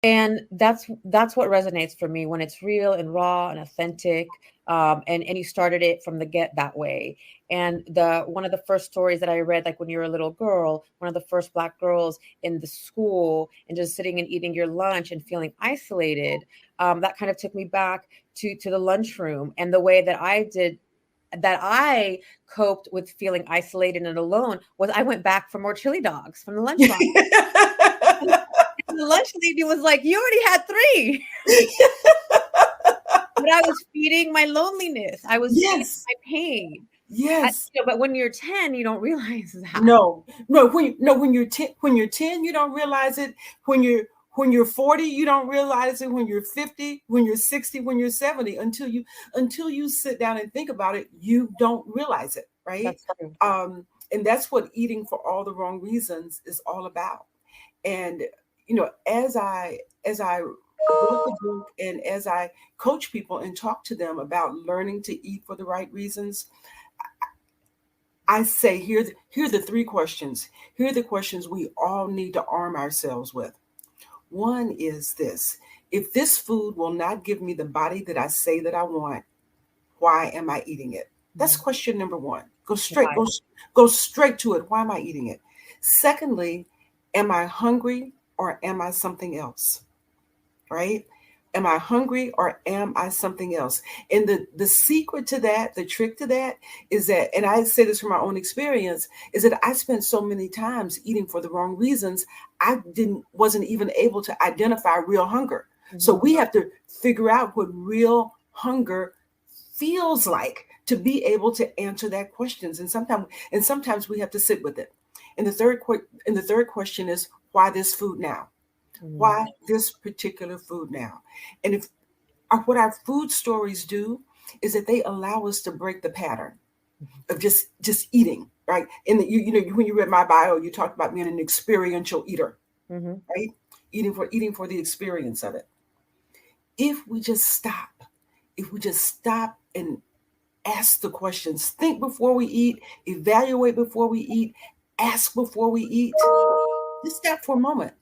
And that's what resonates for me when it's real and raw and authentic. And you started it from the get that way. And the one of the first stories that I read, like when you were a little girl, one of the first Black girls in the school, and just sitting and eating your lunch and feeling isolated, that kind of took me back to the lunchroom, and the way that I coped with feeling isolated and alone was I went back for more chili dogs from the lunchbox. The lunch lady was like, "You already had 3." But I was feeding my loneliness. I was feeding Yes. my pain. Yes. But when you're 10, you don't realize that. No, no. When you're 10, you don't realize it. When you're 40, you don't realize it. When you're 50, when you're 60, when you're 70, until you sit down and think about it, you don't realize it, right? That's true. And that's what eating for all the wrong reasons is all about. And as I wrote the book and as I coach people and talk to them about learning to eat for the right reasons, I say, here are the 3 questions. Here are the questions we all need to arm ourselves with. One is this: if this food will not give me the body that I say that I want, why am I eating it? That's Mhm. question number one. Go straight, Why? go straight to it. Why am I eating it? Secondly, am I hungry or am I something else? Right? Am I hungry or am I something else? And the secret to that, the trick to that is that, and I say this from my own experience, is that I spent so many times eating for the wrong reasons, I wasn't even able to identify real hunger. So Mhm. we have to figure out what real hunger feels like to be able to answer that questions. And sometimes we have to sit with it. And the third question is, why this food now? Mhm. Why this particular food now? And if what our food stories do is that they allow us to break the pattern of just eating, right? And when you read my bio, you talked about being an experiential eater, Mhm. right? Eating for the experience of it. If we just stop, if we just stop and ask the questions, think before we eat, evaluate before we eat, ask before we eat. Just stop for a moment.